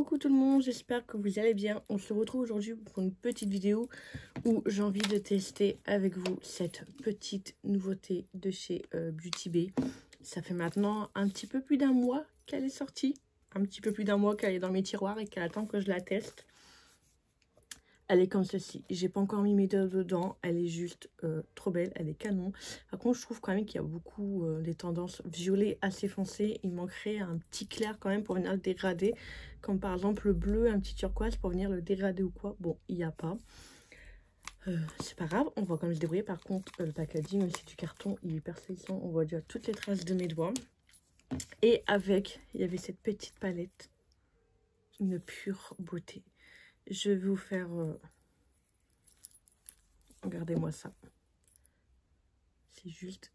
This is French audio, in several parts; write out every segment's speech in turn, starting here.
Coucou tout le monde, j'espère que vous allez bien. On se retrouve aujourd'hui pour une petite vidéo où j'ai envie de tester avec vous cette petite nouveauté de chez Beauty Bay. Ça fait maintenant un petit peu plus d'un mois qu'elle est sortie. Un petit peu plus d'un mois qu'elle est dans mes tiroirs et qu'elle attend que je la teste. Elle est comme ceci. J'ai pas encore mis mes doigts dedans. Elle est juste trop belle. Elle est canon. Par contre, je trouve quand même qu'il y a beaucoup des tendances violet assez foncées. Il manquerait un petit clair quand même pour venir le dégrader. Comme par exemple le bleu, un petit turquoise pour venir le dégrader ou quoi. Bon, il n'y a pas. C'est pas grave. On va quand même se débrouiller. Par contre, le packaging, même si c'est du carton, il est hyper saisissant. On voit déjà toutes les traces de mes doigts. Et avec, il y avait cette petite palette. Une pure beauté. Je vais vous faire... Regardez-moi ça. C'est juste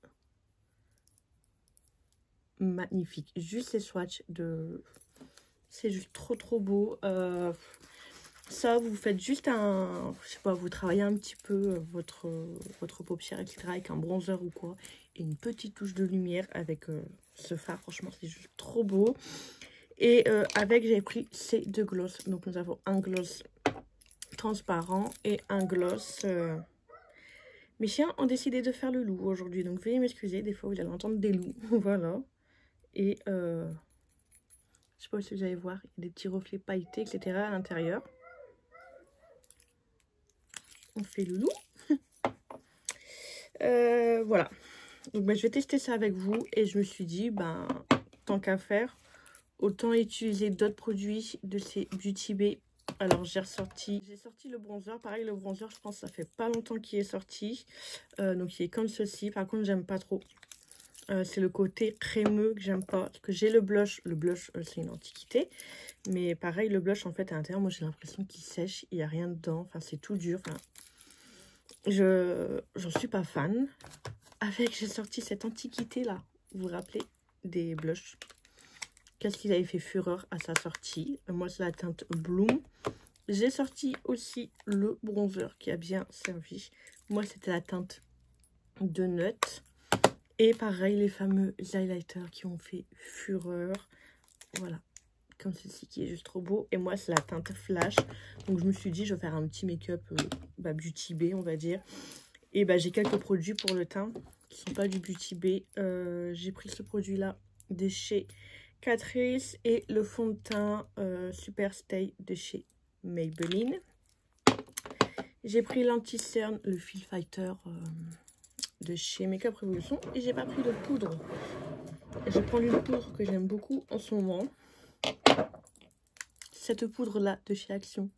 magnifique. Juste les swatchs de... C'est juste trop beau. Ça, vous faites juste un... Je sais pas, vous travaillez un petit peu votre paupière, etc. avec un bronzer ou quoi. Et une petite touche de lumière avec ce fard. Franchement, c'est juste trop beau. Et avec, j'ai pris ces deux gloss. Donc, nous avons un gloss transparent et un gloss... Mes chiens ont décidé de faire le loup aujourd'hui, donc veuillez m'excuser, des fois vous allez entendre des loups, voilà. Et je sais pas si vous allez voir, il y a des petits reflets pailletés, etc. à l'intérieur. On fait le loup. Voilà. Donc je vais tester ça avec vous et je me suis dit, tant qu'à faire, autant utiliser d'autres produits de ces Beauty Bay. Alors j'ai sorti le bronzer, pareil le bronzer je pense que ça fait pas longtemps qu'il est sorti, donc il est comme ceci, par contre j'aime pas trop, c'est le côté crémeux que j'aime pas, parce que j'ai le blush c'est une antiquité, mais pareil le blush en fait à l'intérieur, moi j'ai l'impression qu'il sèche, il n'y a rien dedans, enfin c'est tout dur, enfin j'en suis pas fan. Avec j'ai sorti cette antiquité là, vous vous rappelez des blushs. Qu'est-ce qu'il avait fait fureur à sa sortie? Moi, c'est la teinte Bloom. J'ai sorti aussi le bronzer qui a bien servi. Moi, c'était la teinte de Nut. Et pareil, les fameux highlighters qui ont fait fureur. Voilà, comme ceci qui est juste trop beau. Et moi, c'est la teinte Flash. Donc, je me suis dit, je vais faire un petit make-up Beauty Bay, on va dire. Et j'ai quelques produits pour le teint qui ne sont pas du Beauty Bay. J'ai pris ce produit-là de chez... Catrice et le fond de teint Super Stay de chez Maybelline. J'ai pris l'anti-cerne, le Feel Fighter de chez Makeup Revolution. Et j'ai pas pris de poudre. Je prends une poudre que j'aime beaucoup en ce moment. Cette poudre là de chez Action.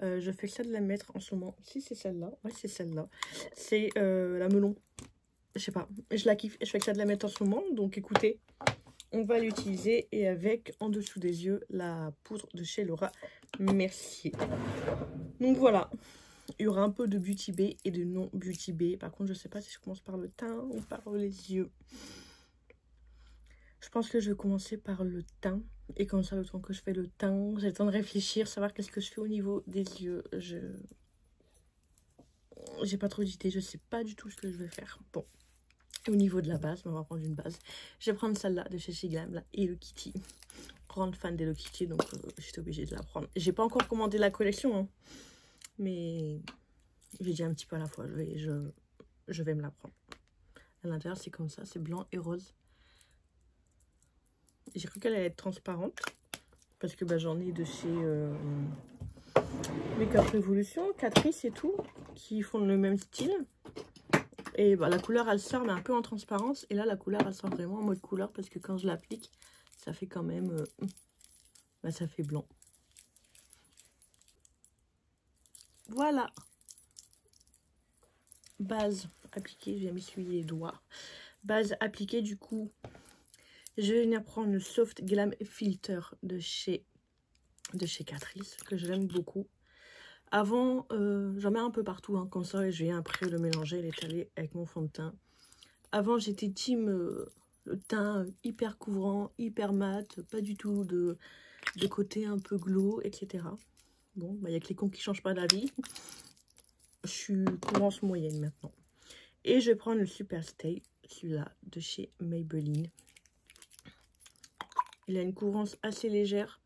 Je fais ça de la mettre en ce moment. Si c'est celle-là. Ouais, c'est celle-là. C'est la melon. Je sais pas. Je la kiffe. Je fais que ça de la mettre en ce moment. Donc écoutez. On va l'utiliser et avec en dessous des yeux la poudre de chez Laura Mercier. Donc voilà, il y aura un peu de Beauty Bay et de non Beauty Bay. Par contre, je sais pas si je commence par le teint ou par les yeux. Je pense que je vais commencer par le teint. Et comme ça, le temps que je fais le teint, j'ai le temps de réfléchir, savoir qu'est-ce que je fais au niveau des yeux. J'ai pas trop d'idées, je sais pas du tout ce que je vais faire. Bon. Au niveau de la base, on va prendre une base. Je vais prendre celle-là de chez Shiglam, la Hello Kitty. Grande fan d'Hello Kitty, donc j'étais obligée de la prendre. J'ai pas encore commandé la collection, hein, mais j'ai dit un petit peu à la fois. Je vais me la prendre. À l'intérieur, c'est comme ça, c'est blanc et rose. J'ai cru qu'elle allait être transparente, parce que j'en ai de chez Makeup Revolution, Catrice et tout, qui font le même style. Et la couleur, elle sort, mais un peu en transparence. Et là, la couleur, elle sort vraiment en mode couleur. Parce que quand je l'applique, ça fait quand même... ça fait blanc. Voilà. Base appliquée. Je viens m'essuyer les doigts. Base appliquée, du coup. Je vais venir prendre le Soft Glam Filter de chez Catrice. Que j'aime beaucoup. Avant, j'en mets un peu partout, hein, comme ça, je viens après le mélanger, l'étaler avec mon fond de teint. Avant, j'étais team le teint hyper couvrant, hyper mat, pas du tout de côté un peu glow, etc. Bon, il y a que les cons qui changent pas d'avis. Je suis couvrance moyenne maintenant. Et je vais prendre le Super Stay, celui-là, de chez Maybelline. Il a une couvrance assez légère.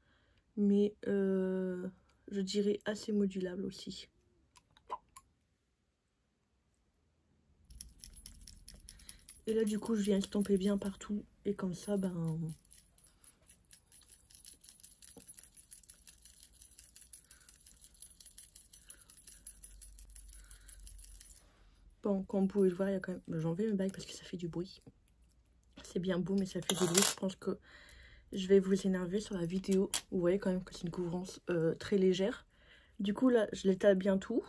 mais je dirais assez modulable aussi. Et là du coup je viens estomper bien partout et comme ça ben bon, comme vous pouvez le voir, il y a quand même... J'en vais mes bagues parce que ça fait du bruit. C'est bien beau, mais ça fait du bruit. Je pense que je vais vous énerver sur la vidéo. Vous voyez quand même que c'est une couvrance très légère. Du coup, là, je l'étale bien tout.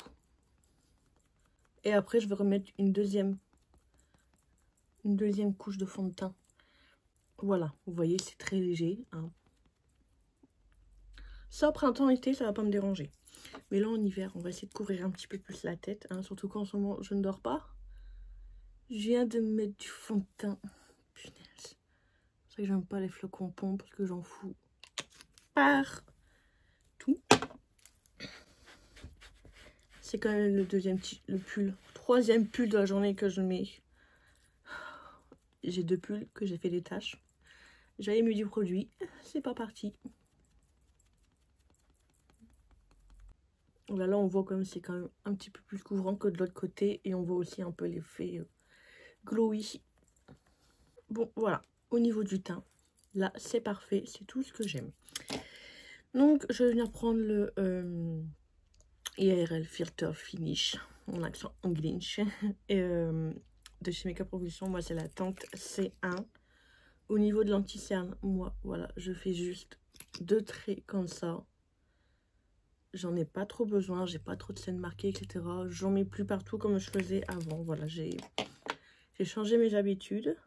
Et après, je vais remettre une deuxième couche de fond de teint. Voilà, vous voyez, c'est très léger. Hein. Ça, printemps-été, ça va pas me déranger. Mais là, en hiver, on va essayer de couvrir un petit peu plus la tête. Hein, surtout qu'en ce moment, je ne dors pas. Je viens de mettre du fond de teint. Punaise. C'est vrai que j'aime pas les flocons pompes parce que j'en fous partout. C'est quand même le troisième pull de la journée que je mets. J'ai 2 pulls que j'ai fait des taches. J'avais mis du produit, c'est pas parti. Là, on voit comme c'est quand même un petit peu plus couvrant que de l'autre côté. Et on voit aussi un peu l'effet glowy. Bon, voilà. Au niveau du teint, là, c'est parfait. C'est tout ce que j'aime. Donc, je vais venir prendre le IRL Filter Finish, en accent anglais. Et de chez Makeup Revolution, moi, c'est la teinte C1. Au niveau de l'anti-cerne, moi, voilà, je fais juste 2 traits comme ça. J'en ai pas trop besoin, j'ai pas trop de scènes marquées, etc. J'en mets plus partout comme je faisais avant. Voilà, j'ai changé mes habitudes.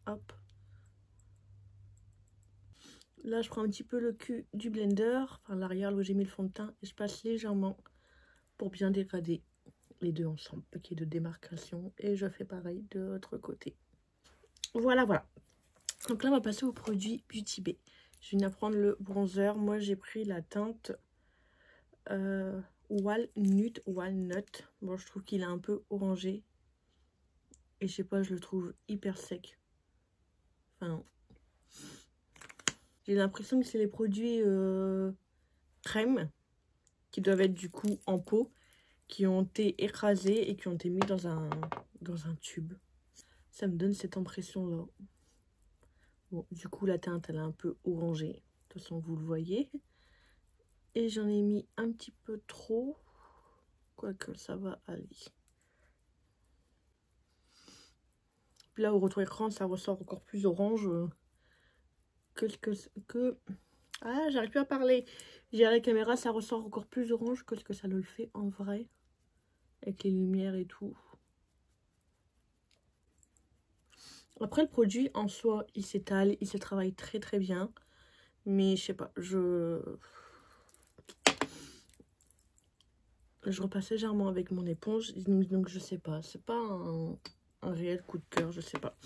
Hop. Là, je prends un petit peu le cul du blender, enfin l'arrière où j'ai mis le fond de teint, et je passe légèrement pour bien dégrader les deux ensemble, qui est de démarcation. Et je fais pareil de l'autre côté. Voilà, voilà. Donc là, on va passer au produit Beauty Bay. Je viens prendre le bronzer. Moi, j'ai pris la teinte Walnut. Bon, je trouve qu'il est un peu orangé. Et je sais pas, je le trouve hyper sec. Enfin, j'ai l'impression que c'est les produits crème qui doivent être du coup en pot, qui ont été écrasés et qui ont été mis dans un tube. Ça me donne cette impression-là. Bon, du coup, la teinte, elle est un peu orangée. De toute façon, vous le voyez. Et j'en ai mis un petit peu trop. Quoique, ça va aller. Puis là, au retour écran, ça ressort encore plus orange que... Ah, j'arrive plus à parler. J'ai à la caméra, ça ressort encore plus orange que ce que ça le fait en vrai. Avec les lumières et tout. Après, le produit en soi, il s'étale, il se travaille très très bien. Mais je sais pas, je repasse légèrement avec mon éponge. Donc je sais pas, c'est pas un réel coup de cœur, je sais pas.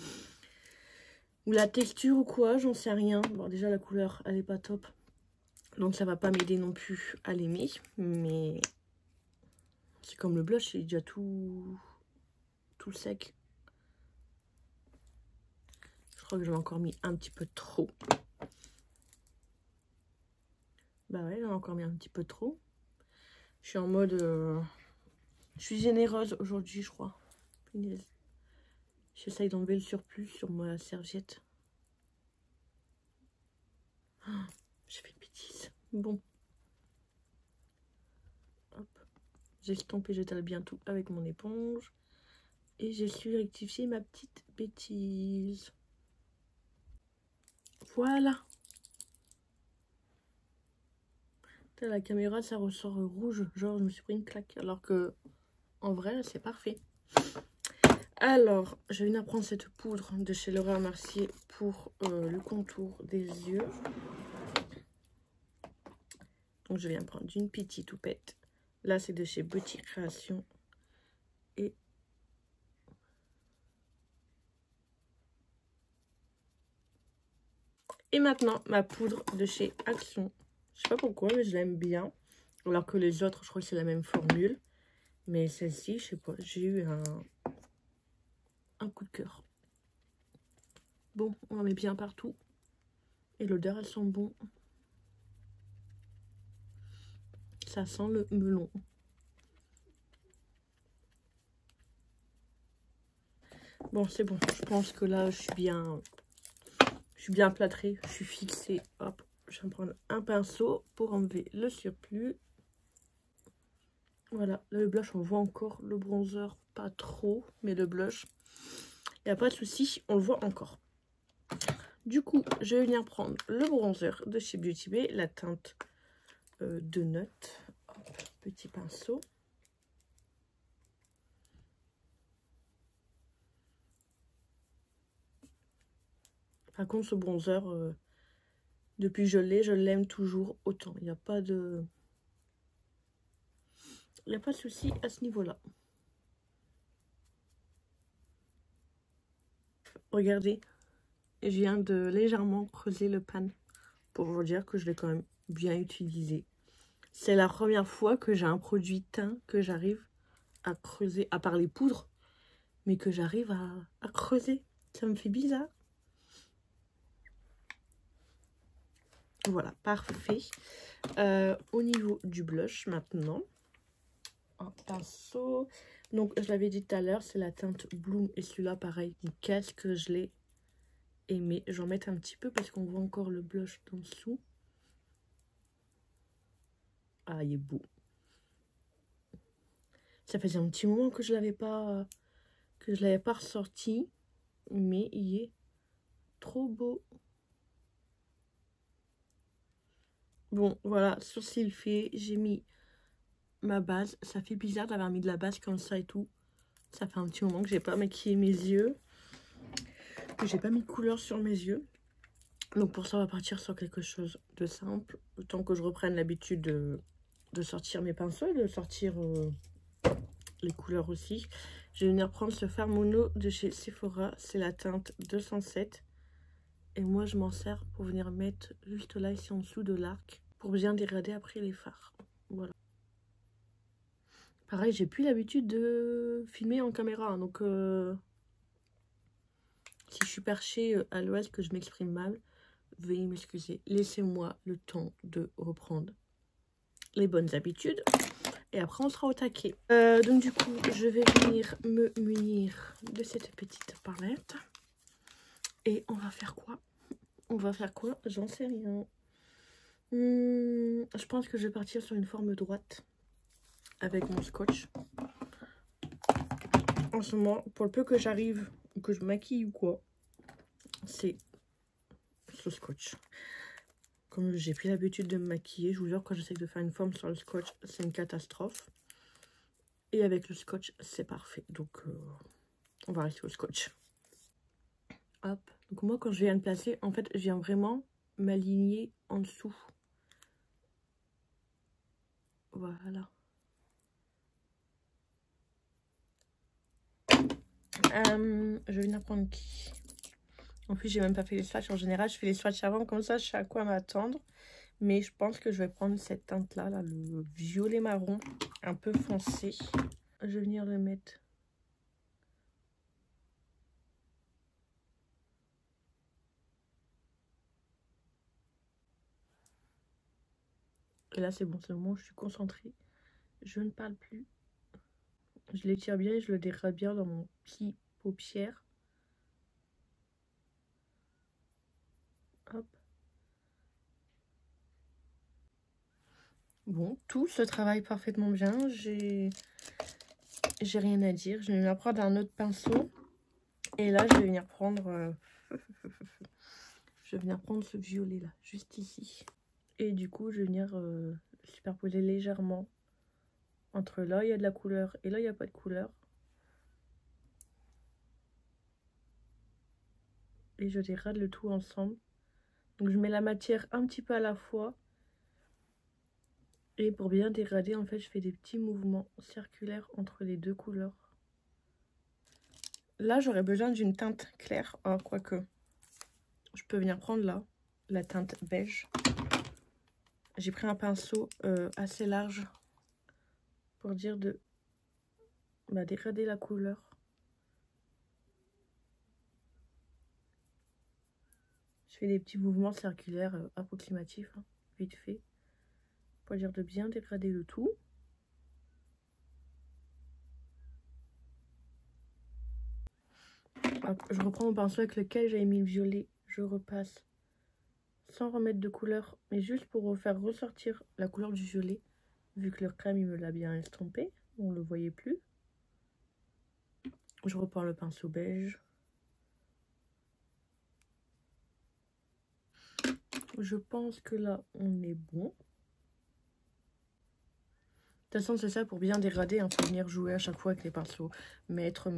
Ou la texture ou quoi, j'en sais rien. Bon, déjà la couleur, elle est pas top. Donc ça va pas m'aider non plus à l'aimer. Mais c'est comme le blush, il est déjà tout sec. Je crois que j'en ai encore mis un petit peu trop. Bah ouais, j'en ai encore mis un petit peu trop. Je suis en mode... je suis généreuse aujourd'hui, je crois. Punaise. J'essaye d'enlever le surplus sur ma serviette. Oh, j'ai fait une bêtise. Bon. Hop. J'estompe et j'étale bien tout avec mon éponge. Et j'ai su rectifier ma petite bêtise. Voilà. La caméra, ça ressort rouge. Genre, je me suis pris une claque. Alors que, en vrai, c'est parfait. Alors, je viens prendre cette poudre de chez Laura Mercier pour le contour des yeux. Donc, je viens prendre une petite toupette. Là, c'est de chez Beauty Création. Et maintenant, ma poudre de chez Action. Je sais pas pourquoi, mais je l'aime bien. Alors que les autres, je crois que c'est la même formule. Mais celle-ci, je sais pas, j'ai eu un coup de cœur. Bon, on en met bien partout. Et l'odeur, elle sent bon. Ça sent le melon. Bon, c'est bon. Je pense que là, je suis bien plâtrée. Je suis fixée. Hop, je vais prendre un pinceau pour enlever le surplus. Voilà, le blush, on voit encore le bronzer, pas trop, mais le blush, il n'y a pas de souci, on le voit encore. Du coup, je vais venir prendre le bronzer de chez Beauty Bay, la teinte de Note. Hop, petit pinceau. Par contre, ce bronzer, depuis que je l'aime toujours autant. Il n'y a pas de... Il n'y a pas de souci à ce niveau-là. Regardez, je viens de légèrement creuser le pan pour vous dire que je l'ai quand même bien utilisé. C'est la première fois que j'ai un produit teint que j'arrive à creuser, à part les poudres, mais que j'arrive à creuser. Ça me fait bizarre. Voilà, parfait. Au niveau du blush maintenant, un pinceau. Donc, je l'avais dit tout à l'heure, c'est la teinte Bloom. Et celui-là, pareil, qu'est-ce que je l'ai aimé. J'en mets un petit peu parce qu'on voit encore le blush en dessous. Ah, il est beau. Ça faisait un petit moment que je l'avais pas ressorti, mais il est trop beau. Bon, voilà, sourcil fait, j'ai mis ma base. Ça fait bizarre d'avoir mis de la base comme ça et tout. Ça fait un petit moment que j'ai pas maquillé mes yeux, que j'ai pas mis de couleur sur mes yeux. Donc pour ça, on va partir sur quelque chose de simple. Le temps que je reprenne l'habitude de sortir mes pinceaux et de sortir les couleurs aussi. Je vais venir prendre ce fard mono de chez Sephora. C'est la teinte 207. Et moi, je m'en sers pour venir mettre juste là, ici en dessous de l'arc, pour bien dégrader après les fards. Voilà. Pareil, j'ai plus l'habitude de filmer en caméra. Hein, donc, si je suis perchée à l'ouest, que je m'exprime mal, veuillez m'excuser. Laissez-moi le temps de reprendre les bonnes habitudes. Et après, on sera au taquet. Donc, du coup, je vais venir me munir de cette petite palette. Et on va faire quoi? On va faire quoi? J'en sais rien. Je pense que je vais partir sur une forme droite avec mon scotch. En ce moment, pour le peu que j'arrive, que je maquille ou quoi, c'est ce scotch. Comme j'ai plus l'habitude de me maquiller, je vous jure, quand j'essaie de faire une forme sur le scotch, c'est une catastrophe. Et avec le scotch, c'est parfait. Donc, on va rester au scotch. Hop. Donc moi, quand je viens de placer, en fait, je viens vraiment m'aligner en dessous. Voilà. Je vais venir prendre qui? En plus, j'ai même pas fait les swatchs. En général, je fais les swatchs avant, comme ça, je sais à quoi m'attendre. Mais je pense que je vais prendre cette teinte-là, là, le violet marron, un peu foncé. Je vais venir le mettre. Et là, c'est bon, c'est le moment où je suis concentrée. Je ne parle plus. Je l'étire bien et je le dégrade bien dans mon petit paupière. Hop. Bon, tout se travaille parfaitement bien. J'ai rien à dire. Je vais venir prendre un autre pinceau. Et là, je vais venir prendre... je vais venir prendre ce violet là, juste ici. Et du coup, je vais venir superposer légèrement entre là, il y a de la couleur et là, il n'y a pas de couleur. Et je dégrade le tout ensemble. Donc, je mets la matière un petit peu à la fois. Et pour bien dégrader, en fait, je fais des petits mouvements circulaires entre les deux couleurs. Là, j'aurais besoin d'une teinte claire. Ah, quoique, je peux venir prendre là, la teinte beige. J'ai pris un pinceau assez large pour dire de dégrader la couleur. Je fais des petits mouvements circulaires approximatifs, hein, vite fait. Pour dire de bien dégrader le tout. Hop, je reprends mon pinceau avec lequel j'avais mis le violet. Je repasse sans remettre de couleur, mais juste pour faire ressortir la couleur du violet. Vu que le crème, il me l'a bien estompé. On ne le voyait plus. Je reprends le pinceau beige. Je pense que là, on est bon. De toute façon, c'est ça, pour bien dégrader, il faut venir jouer à chaque fois avec les pinceaux. Mettre.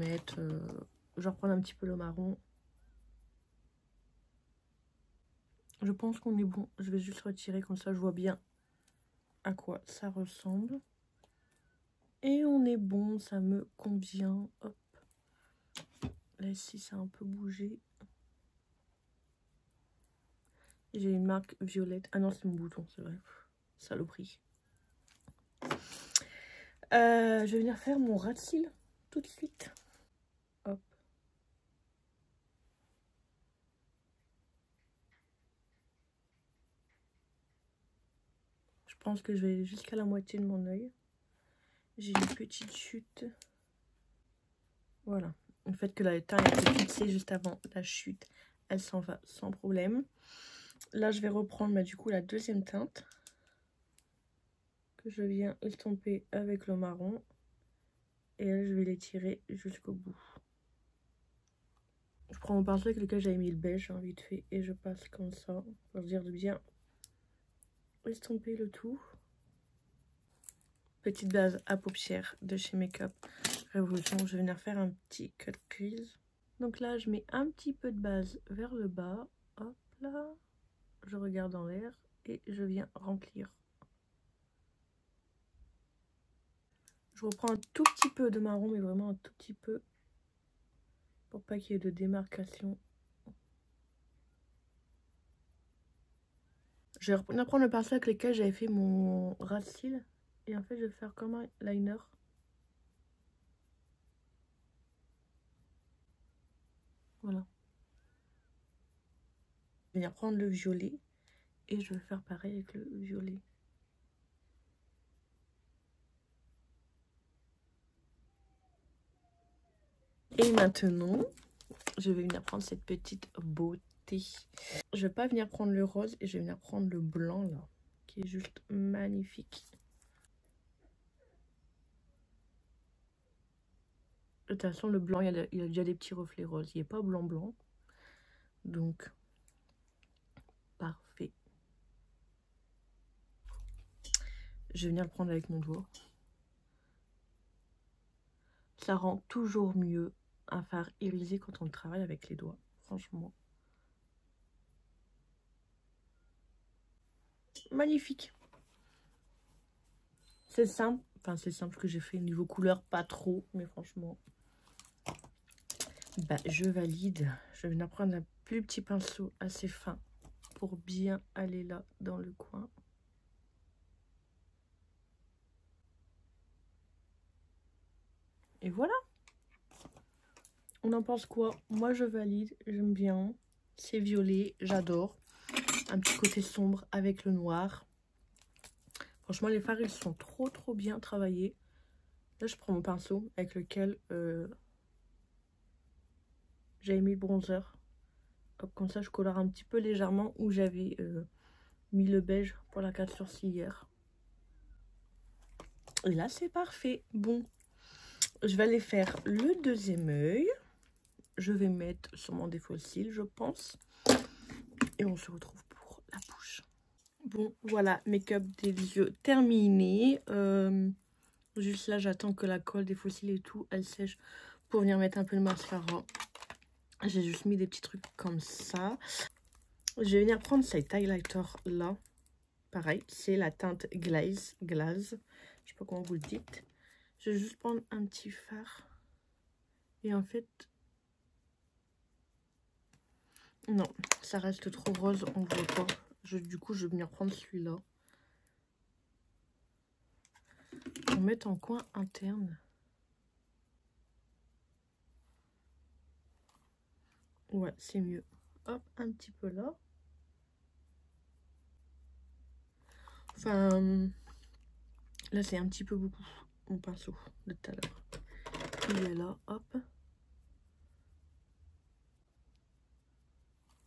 Je vais reprendre un petit peu le marron. Je pense qu'on est bon. Je vais juste retirer, comme ça je vois bien à quoi ça ressemble. Et on est bon, ça me convient. Hop. Là, ici, ça a un peu bougé. J'ai une marque violette. Ah non, c'est mon bouton, c'est vrai. Saloperie. Je vais venir faire mon ras de cils tout de suite. Hop. Je pense que je vais jusqu'à la moitié de mon œil. J'ai une petite chute. Voilà. Le fait que la teinte a été fixée juste avant la chute, elle s'en va sans problème. Là, je vais reprendre du coup la deuxième teinte que je viens estomper avec le marron. Et là, je vais les tirer jusqu'au bout. Je prends mon pinceau avec lequel j'avais mis le beige, hein, vite fait, et je passe comme ça, pour dire de bien estomper le tout. Petite base à paupières de chez Makeup Revolution. Je vais venir faire un petit cut crease. Donc là, je mets un petit peu de base vers le bas. Hop là. Je regarde en l'air et je viens remplir. Je reprends un tout petit peu de marron, mais vraiment un tout petit peu. Pour pas qu'il y ait de démarcation. Je vais reprendre le pinceau avec lequel j'avais fait mon ras de cils. Et en fait, je vais faire comme un liner. Voilà. Je vais venir prendre le violet. Et je vais faire pareil avec le violet. Et maintenant, je vais venir prendre cette petite beauté. Je vais pas venir prendre le rose et je vais venir prendre le blanc là. Qui est juste magnifique. De toute façon, le blanc, il y a déjà des petits reflets roses. Il n'est pas blanc. Donc, parfait. Je vais venir le prendre avec mon doigt. Ça rend toujours mieux un fard irisé quand on le travaille avec les doigts. Franchement. Magnifique. C'est simple. Enfin, c'est simple que j'ai fait niveau couleur, pas trop. Mais franchement, bah, je valide. Je vais venir prendre un plus petit pinceau assez fin pour bien aller là dans le coin. Et voilà. On en pense quoi? Moi, je valide. J'aime bien. C'est violet. J'adore. Un petit côté sombre avec le noir. Franchement, les fards, ils sont trop bien travaillés. Là, je prends mon pinceau avec lequel j'avais mis le bronzer. Hop, comme ça, je colore un petit peu légèrement où j'avais mis le beige pour la carte sourcilière. Et là, c'est parfait. Bon, je vais aller faire le deuxième œil. Je vais mettre sur mon défaut cils, je pense. Et on se retrouve pour la bouche. Bon, voilà, make-up des yeux terminé. Juste là, j'attends que la colle des fossiles et tout, elle sèche pour venir mettre un peu de mascara. J'ai juste mis des petits trucs comme ça. Je vais venir prendre cet highlighter là. Pareil, c'est la teinte Glaze. Je sais pas comment vous le dites. Je vais juste prendre un petit fard. Et en fait... Non, ça reste trop rose, on ne voit pas. Du coup, je vais venir prendre celui-là. Pour mettre en coin interne. Ouais, c'est mieux. Hop, un petit peu là. Enfin, là c'est un petit peu beaucoup, mon pinceau de tout à l'heure. Il est là, hop.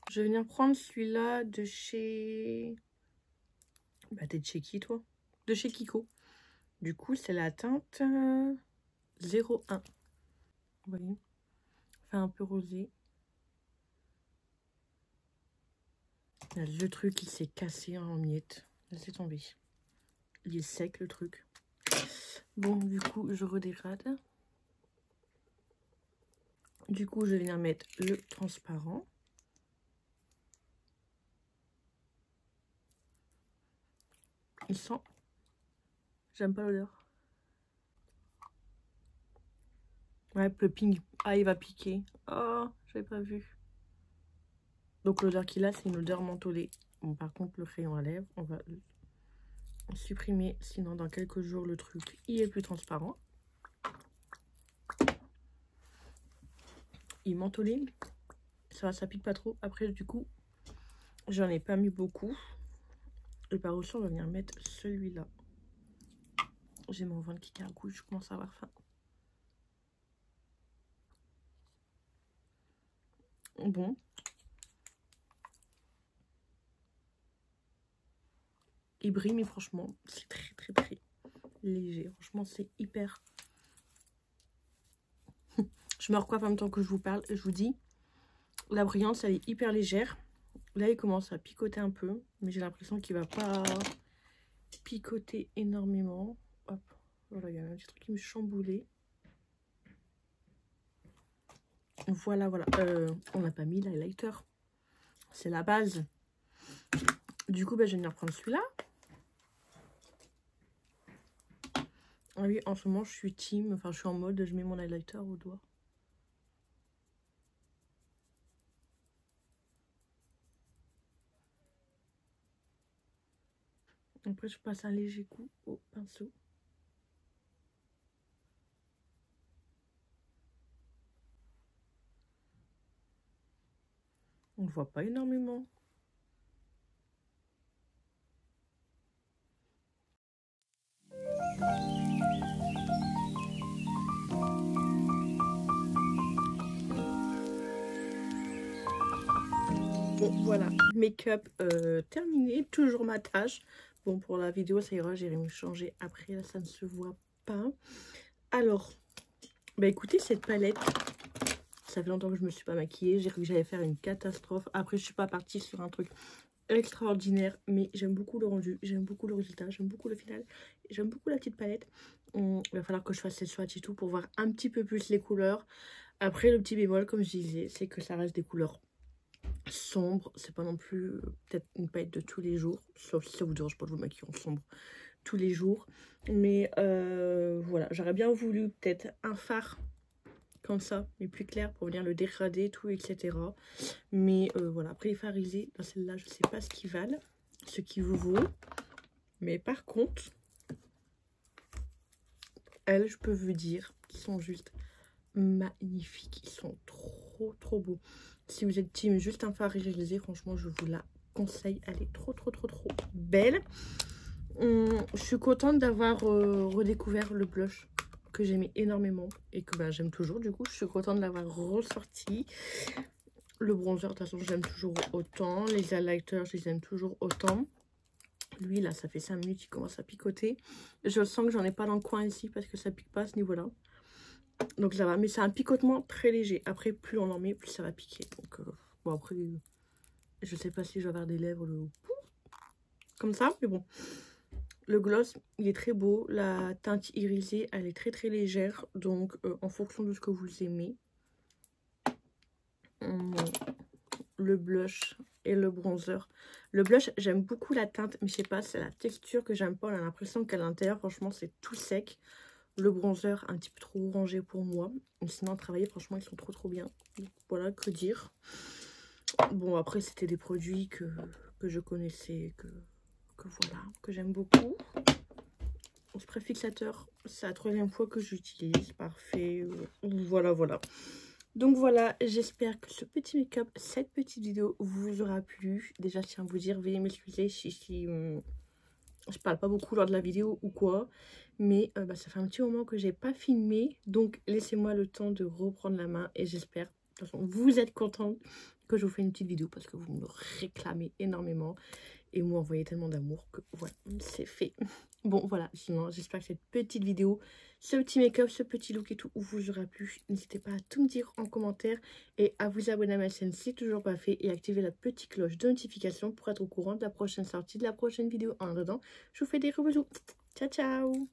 Je vais venir prendre celui-là de chez... Bah t'es de chez qui toi? De chez Kiko. Du coup c'est la teinte 01. Vous voyez? Fait un peu rosé. Le truc il s'est cassé en miettes. Laissez tomber. Il est sec le truc. Bon du coup je redégrade. Du coup je vais venir mettre le transparent. Il sent... J'aime pas l'odeur. Ouais, le ping. Ah, il va piquer. Oh, j'avais pas vu. Donc, l'odeur qu'il a, c'est une odeur mentholée. Bon, par contre, le crayon à lèvres, on va le supprimer. Sinon, dans quelques jours, le truc, il est plus transparent. Il est mentholé. Ça va, ça pique pas trop. Après, du coup, j'en ai pas mis beaucoup. Et par dessus, on va venir mettre celui-là. J'ai mon ventre qui gargouille, je commence à avoir faim. Bon. Il brille, mais franchement, c'est très léger. Franchement, c'est hyper... Je me recoiffe en même temps que je vous parle. Je vous dis, la brillance, elle est hyper légère. Là, il commence à picoter un peu. Mais j'ai l'impression qu'il va pas picoter énormément. Hop. Voilà, il y a un petit truc qui me chamboulait. Voilà. On n'a pas mis l'highlighter. C'est la base. Du coup, je vais venir prendre celui-là. Ah oui, en ce moment, je suis team. Enfin, je suis en mode, je mets mon highlighter au doigt. Après, je passe un léger coup au pinceau. On ne voit pas énormément. Bon, voilà, make-up terminé, toujours ma tâche. Bon, pour la vidéo, ça ira, j'irai me changer après, là, ça ne se voit pas. Alors, bah écoutez, cette palette, ça fait longtemps que je me suis pas maquillée, j'ai cru que j'allais faire une catastrophe. Après, je suis pas partie sur un truc extraordinaire, mais j'aime beaucoup le rendu, j'aime beaucoup le résultat, j'aime beaucoup le final, j'aime beaucoup la petite palette. Il va falloir que je fasse cette swatch et tout pour voir un petit peu plus les couleurs. Après, le petit bémol, comme je disais, c'est que ça reste des couleurs sombre, c'est pas non plus peut-être une palette de tous les jours, sauf si ça vous dérange pas de vous maquiller en sombre tous les jours, mais voilà, j'aurais bien voulu peut-être un fard comme ça, mais plus clair pour venir le dégrader, tout, etc. Mais voilà, après les farisés, dans celle-là, je sais pas ce qu'ils valent, ce qui vous vaut, mais par contre, elles, je peux vous dire qu'ils sont juste magnifiques, ils sont trop beaux. Si vous êtes team juste un fard irisé, franchement je vous la conseille, elle est trop belle. Je suis contente d'avoir redécouvert le blush que j'aimais énormément et que j'aime toujours. Du coup je suis contente de l'avoir ressorti. Le bronzer de toute façon j'aime toujours autant, les highlighters je les aime toujours autant. Lui là ça fait 5 minutes il commence à picoter. Je sens que j'en ai pas dans le coin ici parce que ça pique pas à ce niveau là. Donc ça va, mais c'est un picotement très léger. Après, plus on en met, plus ça va piquer. Donc, bon, après, je sais pas si je vais avoir des lèvres comme ça, mais bon. Le gloss, il est très beau. La teinte irisée, elle est très légère. Donc, en fonction de ce que vous aimez. Le blush et le bronzer. Le blush, j'aime beaucoup la teinte, mais je sais pas, c'est la texture que j'aime pas. On a l'impression qu'à l'intérieur, franchement, c'est tout sec. Le bronzer, un petit peu trop orangé pour moi. Mais sinon, travailler, franchement, ils sont trop bien. Donc, voilà, que dire. Bon, après, c'était des produits que je connaissais, que voilà, que j'aime beaucoup. Le spray fixateur, c'est la 3e fois que j'utilise. Parfait. Voilà. Donc voilà, j'espère que ce petit make-up, cette petite vidéo vous aura plu. Déjà, je tiens à vous dire, veuillez m'excuser si je parle pas beaucoup lors de la vidéo ou quoi. Mais ça fait un petit moment que j'ai pas filmé. Donc laissez-moi le temps de reprendre la main. Et j'espère, de toute façon, vous êtes contents que je vous fasse une petite vidéo. Parce que vous me réclamez énormément. Et vous m'envoyez tellement d'amour que voilà, c'est fait. Bon voilà, sinon j'espère que cette petite vidéo, ce petit make-up, ce petit look et tout vous aura plu. N'hésitez pas à tout me dire en commentaire et à vous abonner à ma chaîne si c'est toujours pas fait et activer la petite cloche de notification pour être au courant de la prochaine sortie, de la prochaine vidéo. En attendant, je vous fais des gros bisous. Ciao ciao.